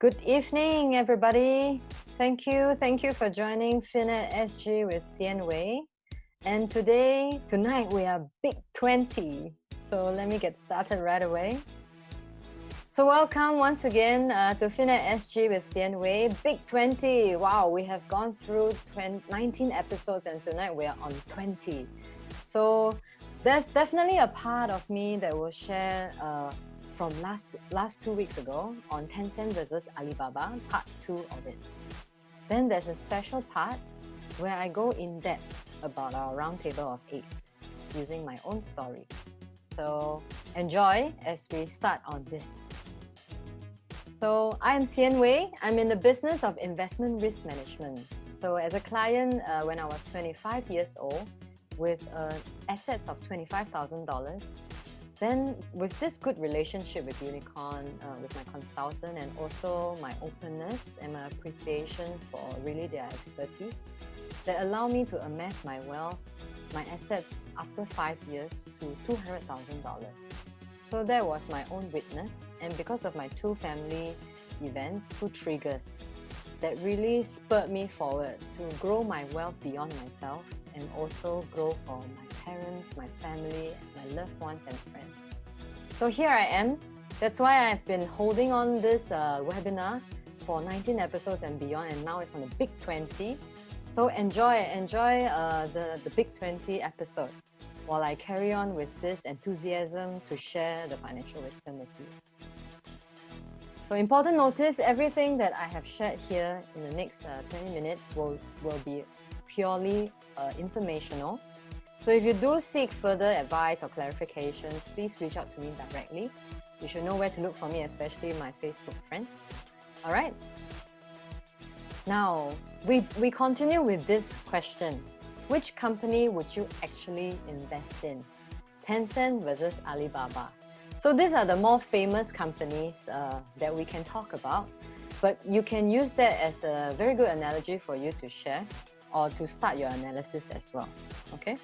Good evening, everybody. Thank you for joining Finet SG with Xian Wei. And tonight we are Big 20. So let me get started right away. So welcome once again to Finet SG with Xian Wei. Big 20. Wow, we have gone through 19 episodes and tonight we are on 20. So there's definitely a part of me that will share from last 2 weeks ago on Tencent versus Alibaba, part 2 of it. Then there's a special part where I go in depth about our roundtable of 8 using my own story. So enjoy as we start on this. So I'm Xian Wei. I'm in the business of investment risk management. So as a client when I was 25 years old with assets of $25,000, then with this good relationship with Unicorn, with my consultant, and also my openness and my appreciation for really their expertise, that allow me to amass my wealth, my assets after 5 years to $200,000. So that was my own witness, and because of my 2 family events, 2 triggers that really spurred me forward to grow my wealth beyond myself and also grow for my parents, my family, my loved ones and friends. So here I am. That's why I've been holding on this webinar for 19 episodes and beyond, and now it's on the Big 20. So enjoy the Big 20 episode while I carry on with this enthusiasm to share the financial wisdom with you. So important notice, everything that I have shared here in the next 20 minutes will be purely informational. So if you do seek further advice or clarifications, please reach out to me directly. You should know where to look for me, especially my Facebook friends. All right. Now, we continue with this question. Which company would you actually invest in? Tencent versus Alibaba. So these are the more famous companies that we can talk about, but you can use that as a very good analogy for you to share or to start your analysis as well, okay?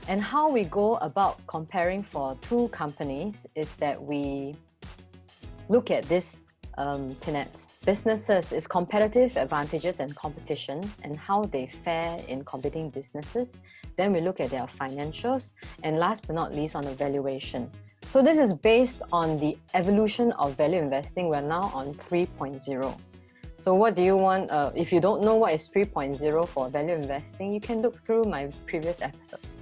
And how we go about comparing for 2 companies is that we look at this tenets. Businesses is competitive advantages and competition and how they fare in competing businesses. Then we look at their financials, and last but not least on the valuation. So this is based on the evolution of value investing. We're now on 3.0. So what do you want? If you don't know what is 3.0 for value investing, you can look through my previous episodes.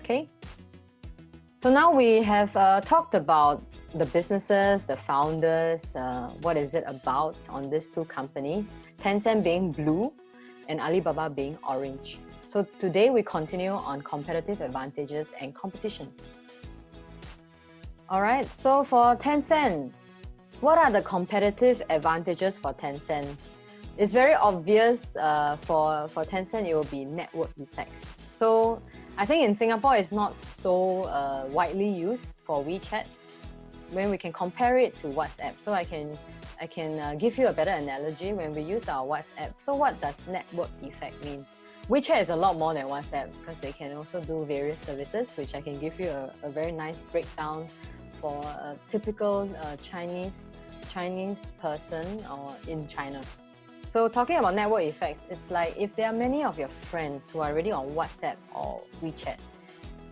Okay. So now we have talked about the businesses, the founders, what is it about on these 2 companies, Tencent being blue and Alibaba being orange. So today we continue on competitive advantages and competition. All right, so for Tencent, what are the competitive advantages for Tencent? It's very obvious for Tencent, it will be network effects. So I think in Singapore, it's not so widely used for WeChat when we can compare it to WhatsApp. So I can give you a better analogy when we use our WhatsApp. So what does network effect mean? WeChat is a lot more than WhatsApp because they can also do various services, which I can give you a very nice breakdown for a typical Chinese person or in China. So talking about network effects, it's like if there are many of your friends who are already on WhatsApp or WeChat.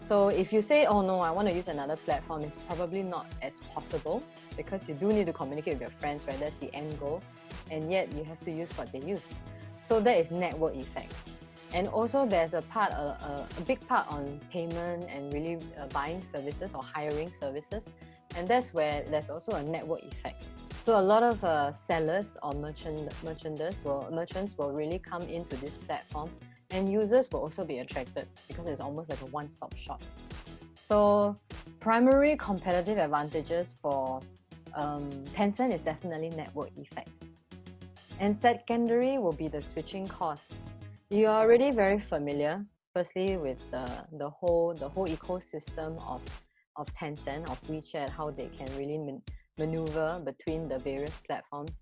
So if you say, oh no, I want to use another platform, it's probably not as possible because you do need to communicate with your friends, right? That's the end goal. And yet you have to use what they use. So that is network effect. And also there's a big part on payment and really buying services or hiring services. And that's where there's also a network effect. So a lot of sellers or merchants will really come into this platform, and users will also be attracted because it's almost like a one-stop shop. So primary competitive advantages for Tencent is definitely network effects. And secondary will be the switching costs. You are already very familiar, firstly, with the whole ecosystem of Tencent, of WeChat, how they can really maneuver between the various platforms.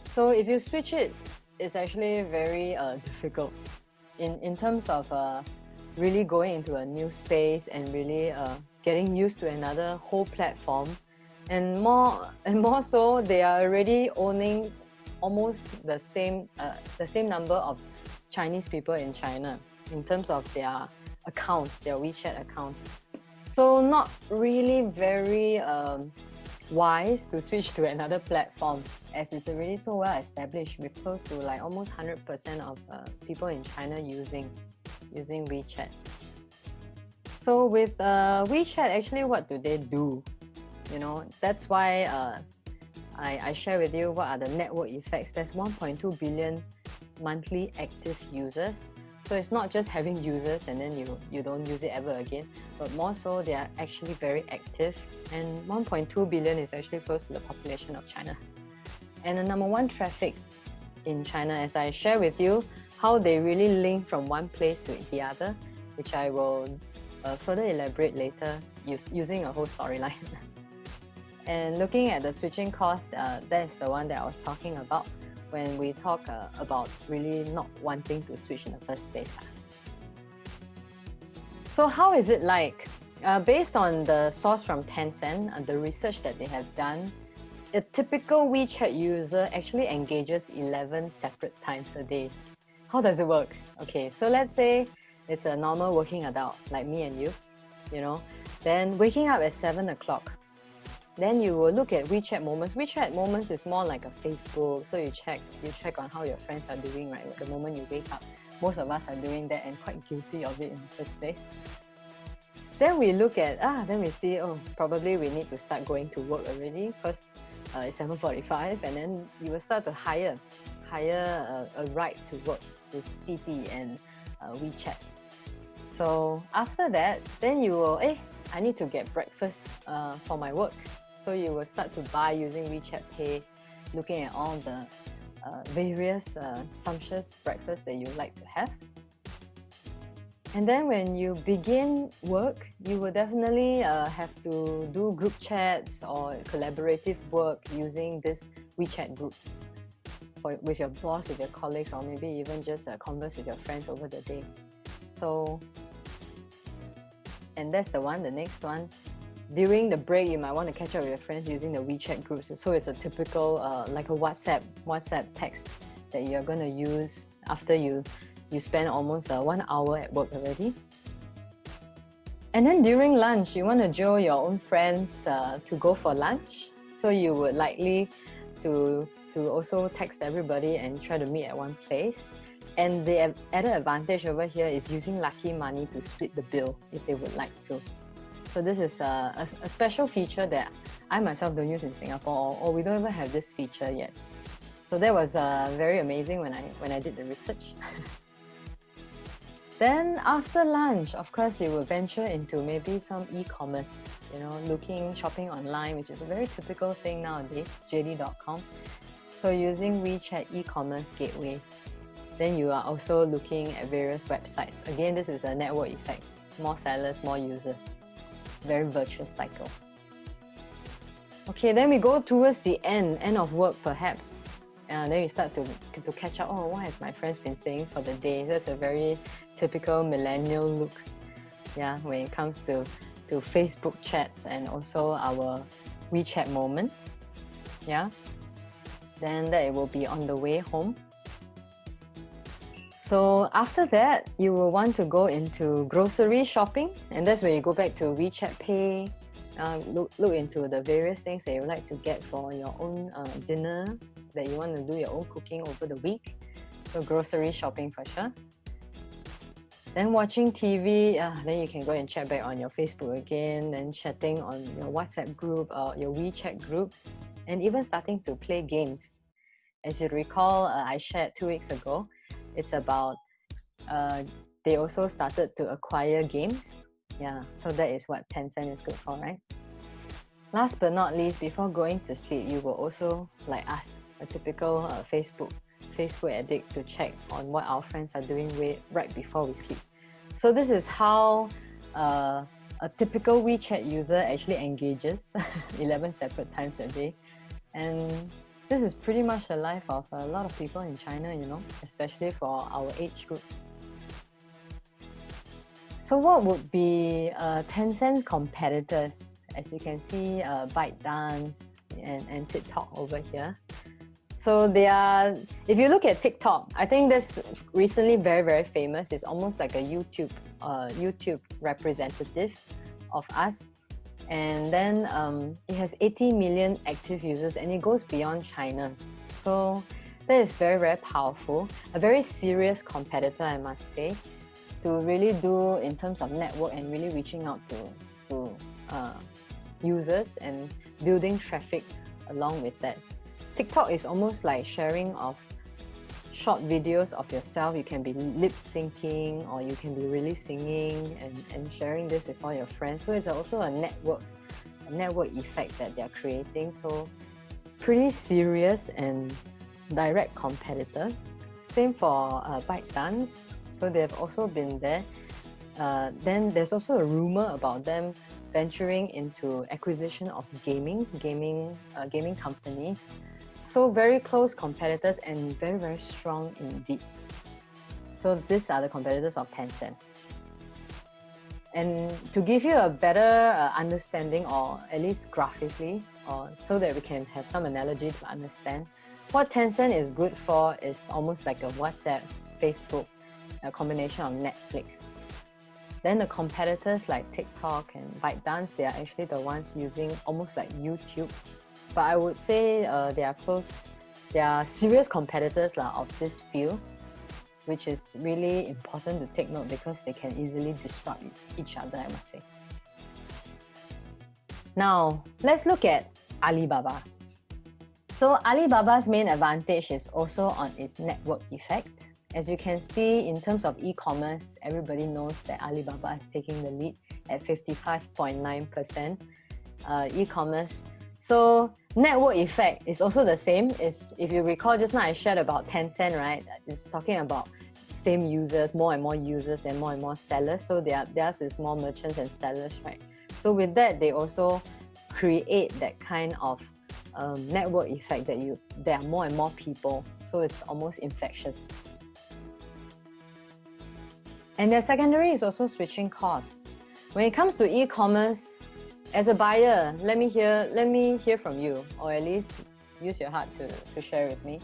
So if you switch it, it's actually very difficult in terms of really going into a new space and really getting used to another whole platform. And more so, they are already owning almost the same number of Chinese people in China in terms of their accounts, their WeChat accounts. So not really very wise to switch to another platform, as it's already so well established with close to like almost 100% of people in China using WeChat. So with WeChat, actually, what do they do? You know, that's why I share with you what are the network effects. There's 1.2 billion monthly active users. So it's not just having users and then you don't use it ever again, but more so they are actually very active. And 1.2 billion is actually close to the population of China. And the number one traffic in China, as I share with you, how they really link from one place to the other, which I will further elaborate later using a whole storyline. And looking at the switching costs, that's the one that I was talking about when we talk about really not wanting to switch in the first place. So how is it like? Based on the source from Tencent, the research that they have done, a typical WeChat user actually engages 11 separate times a day. How does it work? Okay, so let's say it's a normal working adult like me and you know, then waking up at 7 o'clock. Then you will look at WeChat Moments. WeChat Moments is more like a Facebook, so you check on how your friends are doing, right? The moment you wake up, most of us are doing that and quite guilty of it in the first place. Then we look at then we see, oh, probably we need to start going to work already because it's 7:45, and then you will start to hire a ride to work with PT and WeChat. So after that, then you will, I need to get breakfast for my work. So you will start to buy using WeChat Pay, looking at all the various sumptuous breakfasts that you like to have. And then when you begin work, you will definitely have to do group chats or collaborative work using these WeChat groups with your boss, with your colleagues, or maybe even just converse with your friends over the day. So, and that's the next one. During the break, you might want to catch up with your friends using the WeChat groups. So it's a typical, like a WhatsApp text that you're going to use after you spend almost 1 hour at work already. And then during lunch, you want to join your own friends to go for lunch. So you would likely to also text everybody and try to meet at one place. And the added advantage over here is using lucky money to split the bill if they would like to. So this is a special feature that I myself don't use in Singapore, or we don't even have this feature yet. So that was very amazing when I did the research. Then after lunch, of course, you will venture into maybe some e-commerce, you know, shopping online, which is a very typical thing nowadays, JD.com. So using WeChat e-commerce gateway, then you are also looking at various websites. Again, this is a network effect. More sellers, more users. Very virtuous cycle. Okay, then we go towards the end of work perhaps. Then we start to catch up. Oh, what has my friends been saying for the day? That's a very typical millennial look. Yeah, when it comes to Facebook chats and also our WeChat moments. Yeah. Then that it will be on the way home. So after that, you will want to go into grocery shopping, and that's where you go back to WeChat Pay, look into the various things that you would like to get for your own dinner, that you want to do your own cooking over the week. So grocery shopping for sure. Then watching TV, then you can go and chat back on your Facebook again, and chatting on your WhatsApp group or your WeChat groups, and even starting to play games. As you recall, I shared 2 weeks ago, it's about they also started to acquire games. Yeah, so that is what Tencent is good for, right? Last but not least, before going to sleep, you will also, like us, a typical Facebook addict, to check on what our friends are doing right before we sleep. So this is how a typical WeChat user actually engages 11 separate times a day. And this is pretty much the life of a lot of people in China, you know, especially for our age group. So what would be Tencent's competitors as you can see, ByteDance and TikTok over here. So they are, if you look at TikTok, I think that's recently very, very famous. It's almost like a YouTube representative of us. And then it has 80 million active users and it goes beyond China. So that is very, very powerful. A very serious competitor, I must say, to really do in terms of network and really reaching out to users and building traffic along with that. TikTok is almost like sharing of short videos of yourself. You can be lip syncing or you can be really singing and sharing this with all your friends. So it's also a network effect that they're creating. So pretty serious and direct competitor. Same for ByteDance. So they've also been there. Then there's also a rumor about them venturing into acquisition of gaming companies. So very close competitors and very, very strong indeed. So these are the competitors of Tencent. And to give you a better understanding, or at least graphically, or so that we can have some analogy to understand, what Tencent is good for is almost like a WhatsApp, Facebook, a combination of Netflix. Then the competitors like TikTok and ByteDance, they are actually the ones using almost like YouTube. But I would say they are serious competitors of this field, which is really important to take note because they can easily disrupt each other, I must say. Now, let's look at Alibaba. So Alibaba's main advantage is also on its network effect. As you can see, in terms of e-commerce, everybody knows that Alibaba is taking the lead at 55.9% e-commerce. So network effect is also the same. If you recall just now I shared about Tencent, right? It's talking about same users, more and more users, then more and more sellers. So theirs is more merchants and sellers, right? So with that, they also create that kind of network effect that there are more and more people. So it's almost infectious. And their secondary is also switching costs. When it comes to e-commerce, as a buyer, let me hear from you, or at least use your heart to share with me.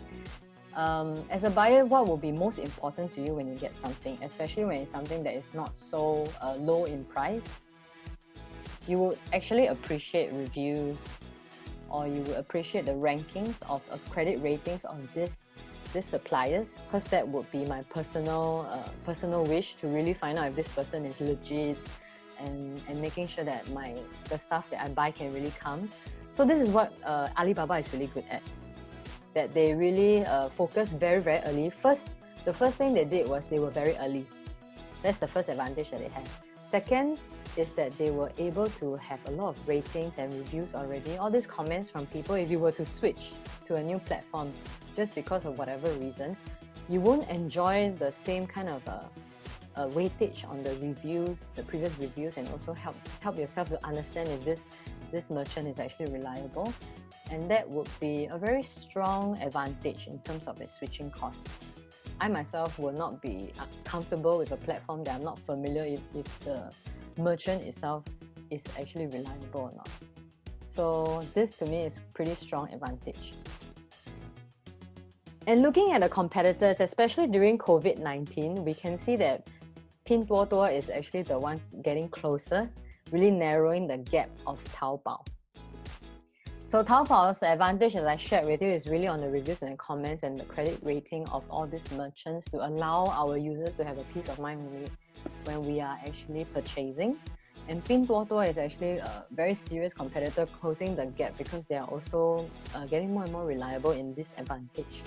As a buyer, what will be most important to you when you get something, especially when it's something that is not so low in price? You would actually appreciate reviews, or you would appreciate the rankings of credit ratings of these suppliers, because that would be my personal wish to really find out if this person is legit and making sure that the stuff that I buy can really come. So this is what Alibaba is really good at. That they really focus very, very early. The first thing they did was they were very early. That's the first advantage that they have. Second is that they were able to have a lot of ratings and reviews already. All these comments from people, if you were to switch to a new platform just because of whatever reason, you won't enjoy the same kind of weightage on the reviews, the previous reviews, and also help yourself to understand if this merchant is actually reliable. And that would be a very strong advantage in terms of its switching costs. I myself will not be comfortable with a platform that I'm not familiar if the merchant itself is actually reliable or not. So this to me is pretty strong advantage. And looking at the competitors, especially during COVID-19, we can see that Pinduoduo is actually the one getting closer, really narrowing the gap of Taobao. So Taobao's advantage, as I shared with you, is really on the reviews and the comments and the credit rating of all these merchants to allow our users to have a peace of mind when we are actually purchasing. And Pinduoduo is actually a very serious competitor, closing the gap because they are also getting more and more reliable in this advantage.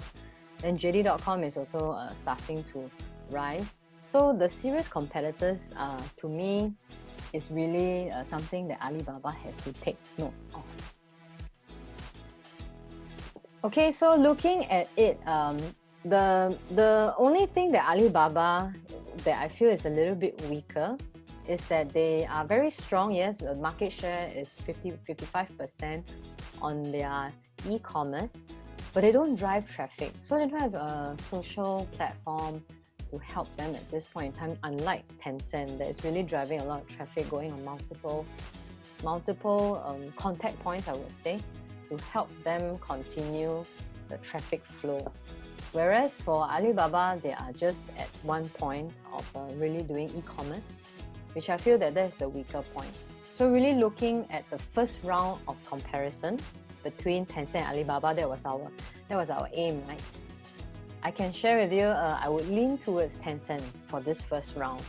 Then JD.com is also starting to rise. So the serious competitors, to me, is really something that Alibaba has to take note of. Okay, so looking at it, the only thing that Alibaba that I feel is a little bit weaker is that they are very strong. Yes, the market share is 55% on their e-commerce, but they don't drive traffic. So they don't have a social platform to help them at this point in time, unlike Tencent that is really driving a lot of traffic, going on multiple multiple contact points, I would say, to help them continue the traffic flow. Whereas for Alibaba, they are just at one point of really doing e-commerce, which I feel that is the weaker point. So really looking at the first round of comparison between Tencent and Alibaba, that was our aim, right? I can share with you, I would lean towards Tencent for this first round,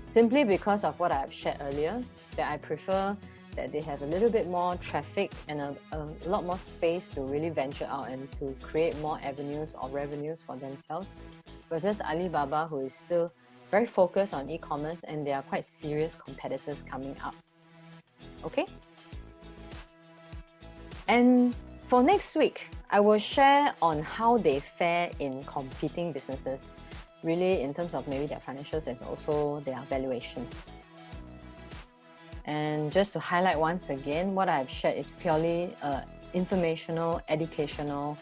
simply because of what I've shared earlier, that I prefer that they have a little bit more traffic and a lot more space to really venture out and to create more avenues or revenues for themselves, versus Alibaba, who is still very focused on e-commerce, and they are quite serious competitors coming up. Okay? And for next week, I will share on how they fare in competing businesses, really in terms of maybe their financials and also their valuations. And just to highlight once again, what I've shared is purely informational, educational,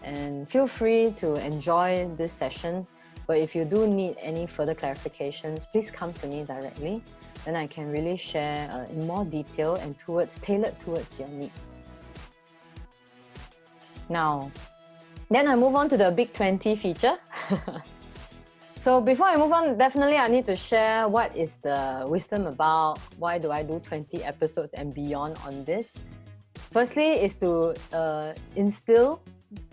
and feel free to enjoy this session. But if you do need any further clarifications, please come to me directly. Then I can really share in more detail and tailored towards your needs. Now, then I move on to the Big 20 feature. So before I move on, definitely I need to share what is the wisdom about, why do I do 20 episodes and beyond on this. Firstly is to instill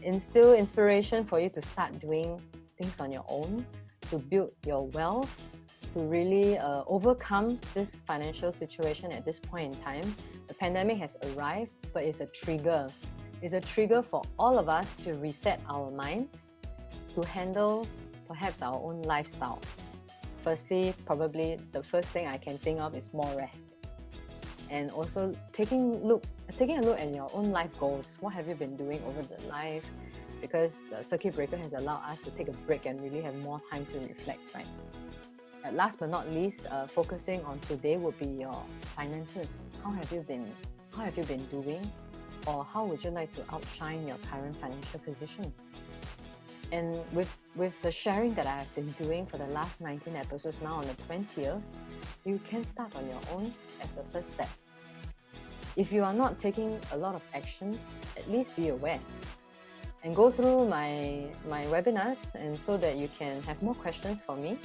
inspiration for you to start doing things on your own, to build your wealth, to really overcome this financial situation at this point in time. The pandemic has arrived, but it's a trigger. It's a trigger for all of us to reset our minds, to handle perhaps our own lifestyle. Firstly, probably the first thing I can think of is more rest. And also taking a look at your own life goals. What have you been doing over the life? Because the circuit breaker has allowed us to take a break and really have more time to reflect, right? And last but not least, focusing on today would be your finances. How have you been doing? Or how would you like to outshine your current financial position? And with the sharing that I have been doing for the last 19 episodes, now on the 20th, you can start on your own as a first step. If you are not taking a lot of actions, at least be aware. And go through my webinars, and so that you can have more questions for me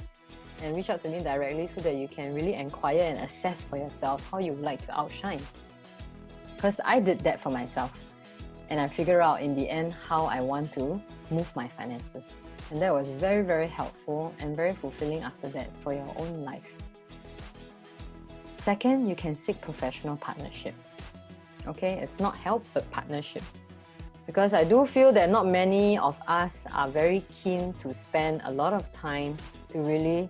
and reach out to me directly, so that you can really inquire and assess for yourself how you would like to outshine. Because I did that for myself, and I figured out in the end how I want to move my finances. And that was very, very helpful and very fulfilling after that for your own life. Second, you can seek professional partnership. Okay, it's not help, but partnership. Because I do feel that not many of us are very keen to spend a lot of time to really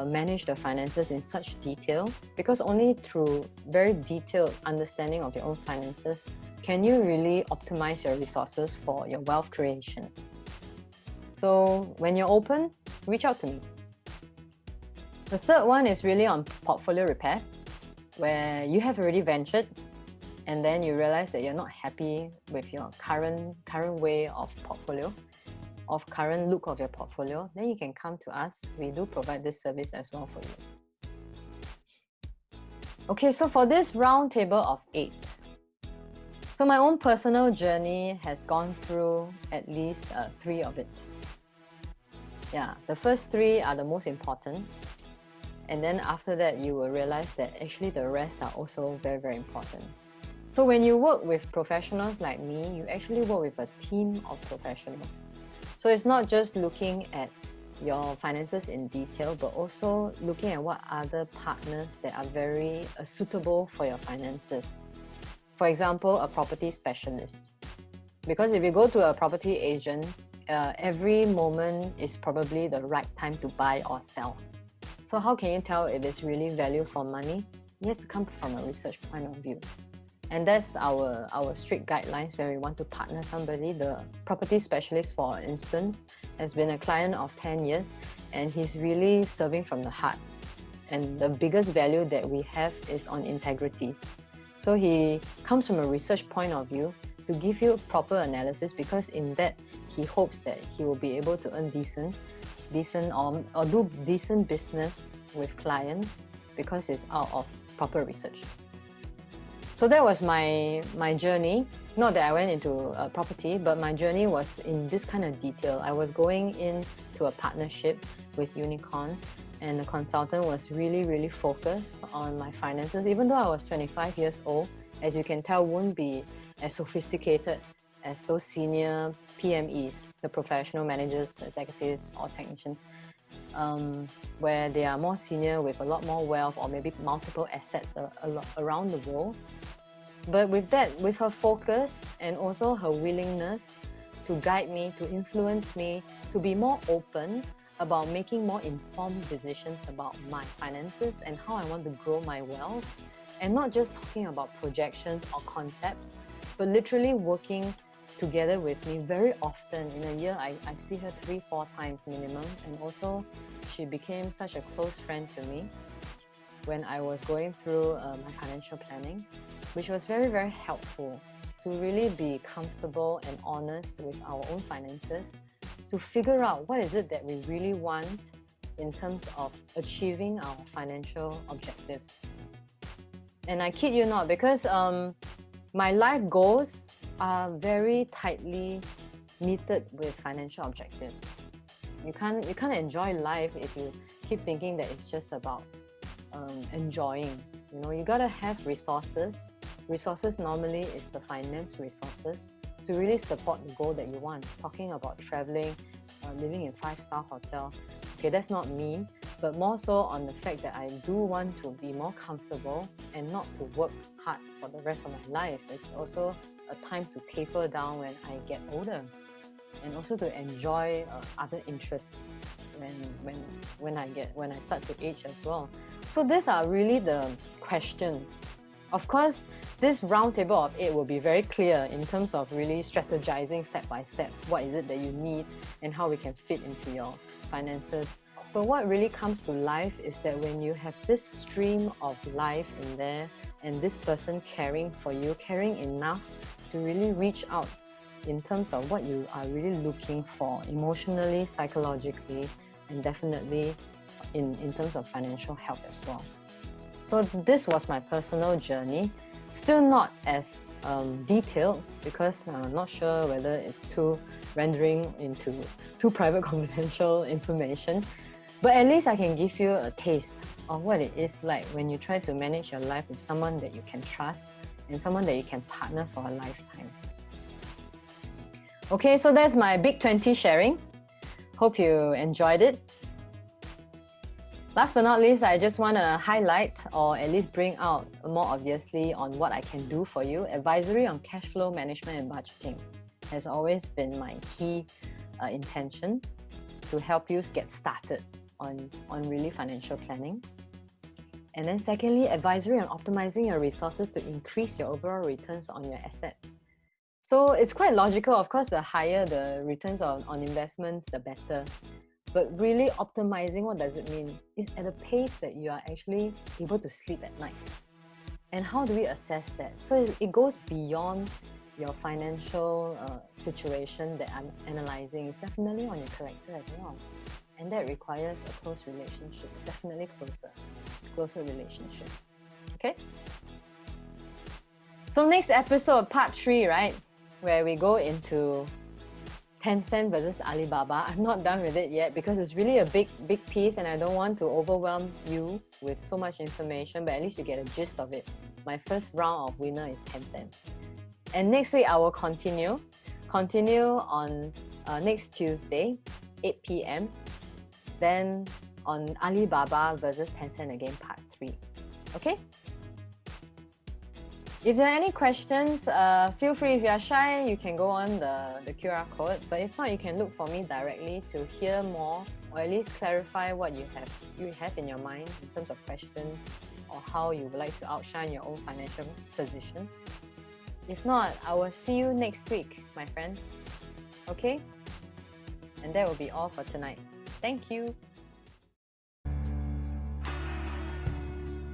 manage the finances in such detail, because only through very detailed understanding of your own finances can you really optimize your resources for your wealth creation. So when you're open, reach out to me. The third one is really on portfolio repair, where you have already ventured and then you realize that you're not happy with your current way of portfolio, of current look of your portfolio, then you can come to us. We do provide this service as well for you. Okay, so for this round table of 8, so my own personal journey has gone through at least 3 of it. Yeah, the first 3 are the most important. And then after that, you will realize that actually the rest are also very, very important. So when you work with professionals like me, you actually work with a team of professionals. So it's not just looking at your finances in detail, but also looking at what other partners that are very suitable for your finances. For example, a property specialist. Because if you go to a property agent, every moment is probably the right time to buy or sell. So how can you tell if it's really value for money? It has to come from a research point of view. And that's our strict guidelines when we want to partner somebody. The property specialist, for instance, has been a client of 10 years, and he's really serving from the heart. And the biggest value that we have is on integrity. So he comes from a research point of view to give you proper analysis, because in that he hopes that he will be able to earn decent or do decent business with clients, because it's out of proper research. So that was my journey. Not that I went into property, but my journey was in this kind of detail. I was going into a partnership with Unicorn, and the consultant was really focused on my finances. Even though I was 25 years old, as you can tell, won't be as sophisticated as those senior PMEs, the professional managers, executives, or technicians, where they are more senior with a lot more wealth or maybe multiple assets around the world. But with her focus and also her willingness to guide me, to influence me, to be more open about making more informed decisions about my finances and how I want to grow my wealth, and not just talking about projections or concepts, but literally working together with me very often. In a year, I see her 3-4 times minimum, and also she became such a close friend to me when I was going through my financial planning, which was very helpful to really be comfortable and honest with our own finances, to figure out what is it that we really want in terms of achieving our financial objectives. And I kid you not, because my life goals are very tightly knitted with financial objectives. You can't enjoy life if you keep thinking that it's just about enjoying. You know, you gotta have resources. Resources normally is the finance resources to really support the goal that you want. Talking about traveling, living in 5-star hotel. Okay, that's not me, but more so on the fact that I do want to be more comfortable and not to work hard for the rest of my life. It's also a time to taper down when I get older, and also to enjoy other interests when I start to age as well. So these are really the questions. Of course, this roundtable of 8 will be very clear in terms of really strategizing step by step what is it that you need and how we can fit into your finances. But what really comes to life is that when you have this stream of life in there, and this person caring for you, caring enough to really reach out in terms of what you are really looking for emotionally, psychologically, and definitely in terms of financial health as well. So this was my personal journey. Still not as detailed, because I'm not sure whether it's too rendering into too private confidential information, but at least I can give you a taste of what it is like when you try to manage your life with someone that you can trust and someone that you can partner for a lifetime. Okay, so that's my Big 20 sharing. Hope you enjoyed it. Last but not least, I just want to highlight, or at least bring out more obviously on what I can do for you. Advisory on cash flow management and budgeting has always been my key intention to help you get started on really financial planning. And then secondly, advisory on optimizing your resources to increase your overall returns on your assets. So it's quite logical. Of course, the higher the returns on investments, the better. But really optimizing, what does it mean? Is at a pace that you are actually able to sleep at night. And how do we assess that? So it goes beyond your financial situation that I'm analyzing. It's definitely on your character as well. And that requires a close relationship, definitely closer relationship. Okay? So next episode, part 3, right? Where we go into Tencent versus Alibaba. I'm not done with it yet because it's really a big piece and I don't want to overwhelm you with so much information, but at least you get a gist of it. My first round of winner is Tencent. And next week I will continue on next Tuesday, 8 p.m. Then on Alibaba versus Tencent again, part 3. Okay? If there are any questions, feel free. If you are shy, you can go on the QR code. But if not, you can look for me directly to hear more, or at least clarify what you have in your mind in terms of questions, or how you would like to outshine your own financial position. If not, I will see you next week, my friends. Okay? And that will be all for tonight. Thank you.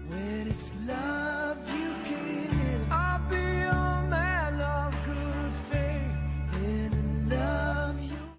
When it's love.